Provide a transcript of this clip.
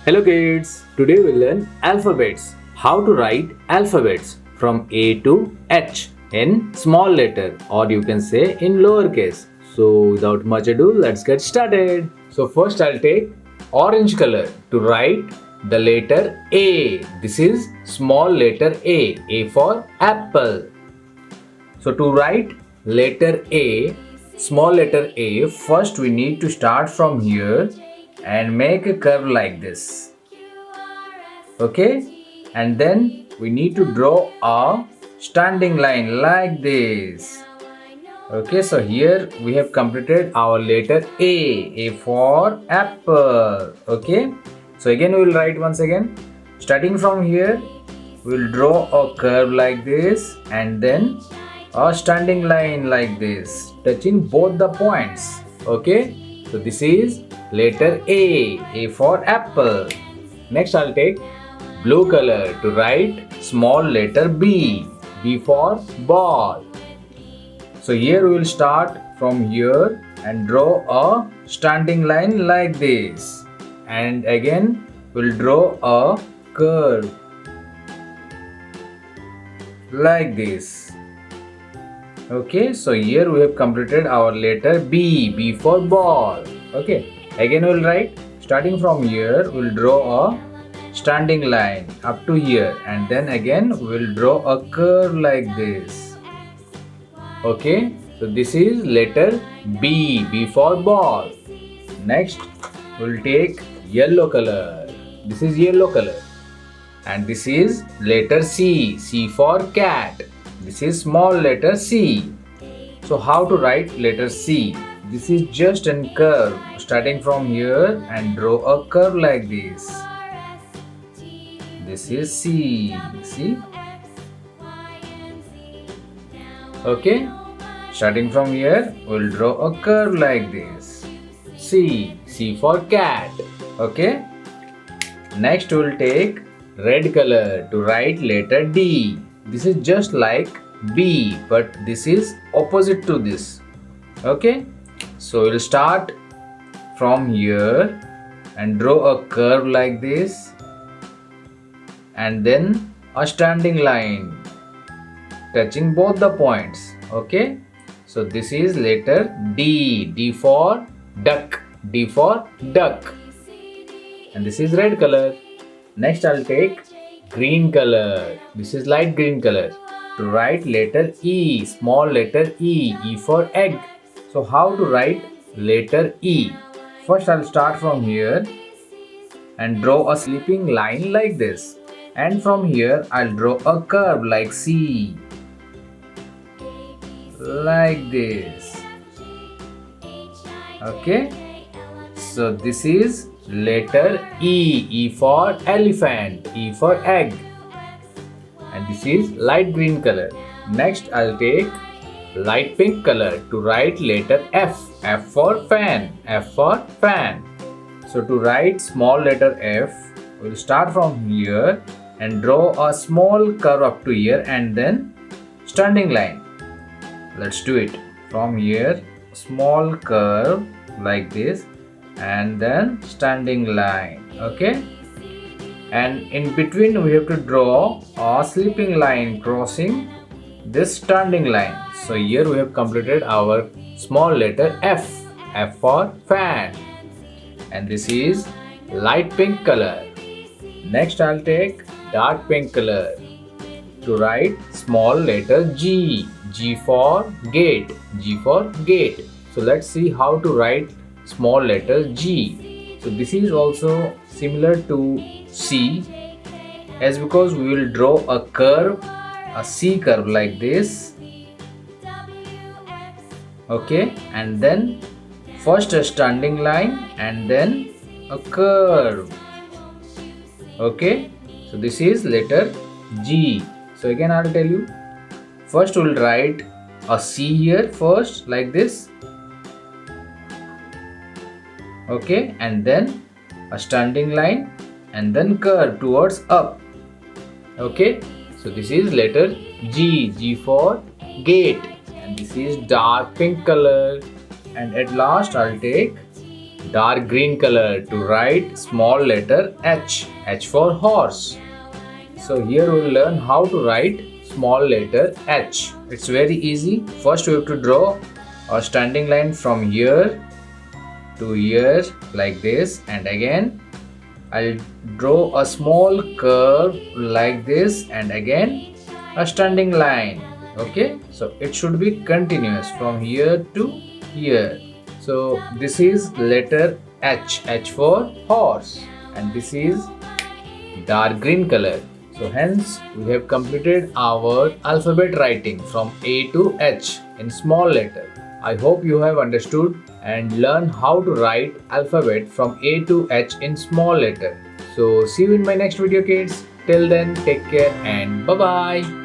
Hello kids, today we'll learn alphabets. How to write alphabets from A to H in small letter or you can say in lowercase. So without much ado, let's get started. So first I'll take orange color to write the letter A. This is small letter A. A for apple. So to write letter A, small letter A, first we need to start from here and make a curve like this. Okay, and then we need to draw a standing line like this. Okay, so here we have completed our letter A for apple. Okay, so again we will write once again. Starting from here, we will draw a curve like this and then a standing line like this, touching both the points. Okay, so this is letter A for apple. Next, I'll take blue color to write small letter B for ball. So here we will start from here and draw a standing line like this, and again we'll draw a curve like this. Okay, so here we have completed our letter B for ball. Okay, again we'll write, starting from here we'll draw a standing line up to here and then again we'll draw a curve like this. Okay, so this is letter B for ball. Next we'll take yellow color. This is yellow color, and this is letter C for cat. This is small letter C. So how to write letter C? This is just a curve, starting from here and draw a curve like this. This is C. See? Okay, starting from here we'll draw a curve like this. C for cat. Okay, next we'll take red color to write letter D. This is just like B, but this is opposite to this. Okay, so we'll start from here and draw a curve like this and then a standing line touching both the points. Okay, so this is letter D for duck. D for duck, and this is red color. Next I'll take green color. This is light green color to write letter E, small letter E for egg. So how to write letter E? First I'll start from here and draw a sleeping line like this, and from here I'll draw a curve like C, like this. Okay, so this is letter E for elephant, E for egg, and this is light green color. Next I'll take light pink color to write letter F for fan, F for fan. So to write small letter F, we'll start from here and draw a small curve up to here and then standing line. Let's do it. From here, small curve like this and then standing line. Okay, and in between we have to draw a sleeping line crossing this standing line. So here we have completed our small letter F for fan, and this is light pink color. Next I'll take dark pink color to write small letter G for gate, G for gate. So let's see how to write small letter G. So this is also similar to C, as because we will draw a curve, a C curve like this. Okay, and then first a standing line and then a curve. Okay, so this is letter G. So again I'll tell you, first we'll write a C here first like this. Okay, and then a standing line and then curve towards up. Okay, so this is letter G for gate, and this is dark pink color. And at last I'll take dark green color to write small letter H. H for horse. So here we will learn how to write small letter H. It's very easy. First we have to draw a standing line from here to here like this, and again I'll draw a small curve like this, and again a standing line. Okay, so it should be continuous from here to here. So this is letter H. H for horse, and this is dark green color. So hence we have completed our alphabet writing from A to H in small letter. I hope you have understood and learned how to write alphabet from A to H in small letter. So see you in my next video, kids. Till then, take care and bye bye.